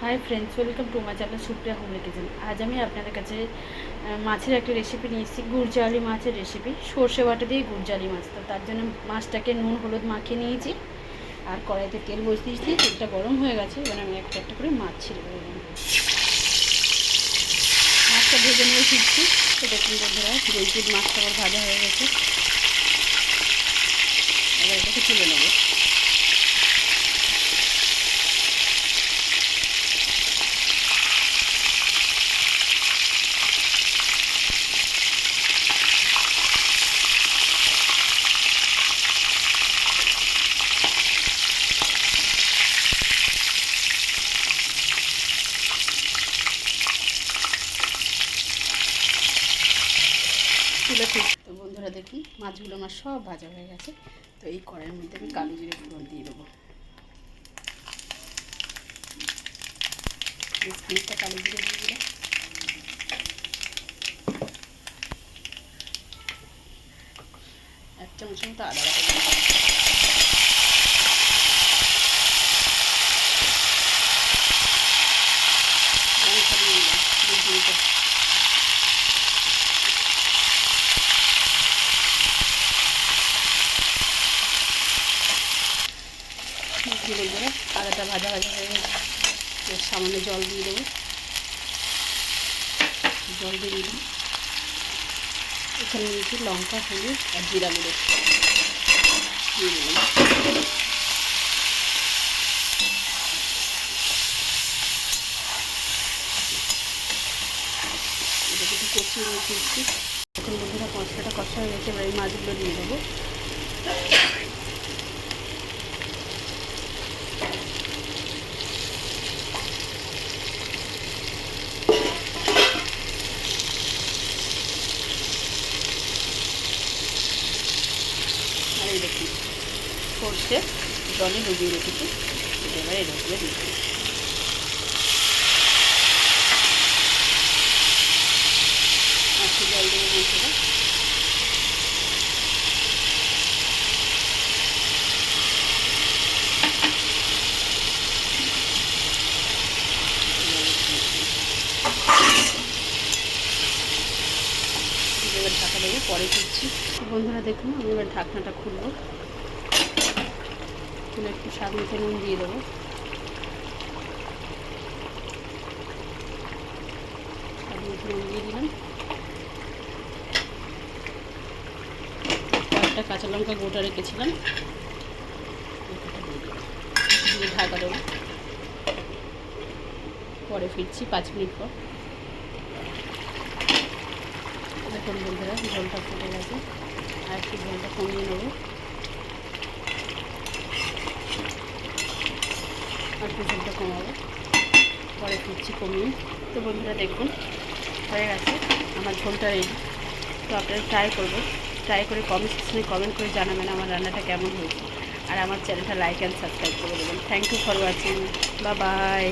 Hi friends, welcome to my channel Supriya home kitchen. আজ আমি আপনাদের কাছে মাছের একটা রেসিপি নিয়ে এসেছি, গুড়জালি মাছের রেসিপি। সর্ষে বাটা দিয়ে গুড়জালি মাছ। তো তার জন্য মাছটাকে নুন হলুদ মাখিয়ে নিয়েছি, আর কড়াইতে তেল বসিয়ে দিয়েছি। তেলটা গরম হয়ে গেছে, এবার আমি একটা একটা করে মাছ ছেড়ে দেবো। মাছটা ভেজে নিয়ে ফিরছি। তো দেখুন বন্ধুরা, দুই পিঠ মাছটা আবার ভাজা হয়ে গেছে। এবার এটাকে তুলে নেবো। তুলে ফিরছি। তো বন্ধুরা দেখুন, মাছগুলো আমার সব ভাজা হয়ে গেছে। তো এই কড়াইয়ের মধ্যে আমি কালো জিরে ফোড়ন দিয়ে দেবো। খানিকটা কালো জিরে দিয়ে দিলাম। এক চামচ মতো আদা বাটা দিলাম। লঙ্কা দিয়ে দিলাম দুই তিনটে। ধীরে ধীরে আদাটা ভাজা ভাজা হয়ে গেছে। সামান্য জল দিয়ে দেবো। জল দিয়ে দিলাম। এখানে নিয়েছি লঙ্কা, হলুদ আর জিরা গুঁড়ো দিয়ে দিলাম। এটাকে একটু কষিয়ে নিয়ে ফিরছি। এখন বন্ধুরা মশলাটা কষা হয়ে গেছে, এবার এই মাছগুলো দিয়ে দেবো। আর এই দেখুন, সর্ষে জলে ডুবিয়ে রেখেছি। এবার এই রকমে দিয়ে দেবো। মাছটা জল দেবো বন্ধুরা। এবার ঢাকা দেবো, পরে ফিরছি। বন্ধুরা দেখুন, আমি এবার ঢাকনাটা খুলবো। খুলে একটু স্বাদ মতো নুন দিয়ে দেবো। স্বাদ মতো নুন দিয়ে দিলাম। কয়েকটা কাঁচা লঙ্কা গোটা রেখেছিলাম, দিয়ে ঢাকা দেবো। পরে ফিরছি 5 মিনিট পর। দেখুন বন্ধুরা, ঝোলটা ফুটে গেছে। আর একটু ঝোলটা কমিয়ে নেবো। আর একটু ঝোলটা কমাবো, পরে ফিরছি কমিয়ে। তো বন্ধুরা দেখুন, হয়ে গেছে আমার ঝোলটা রেডি। তো আপনারা ট্রাই করে কমেন্ট সেকশনে কমেন্ট করে জানাবেন আমার রান্নাটা কেমন হয়েছে। আর আমার চ্যানেলটা লাইক অ্যান্ড সাবস্ক্রাইব করে দেবেন। Thank you for watching. Bye by.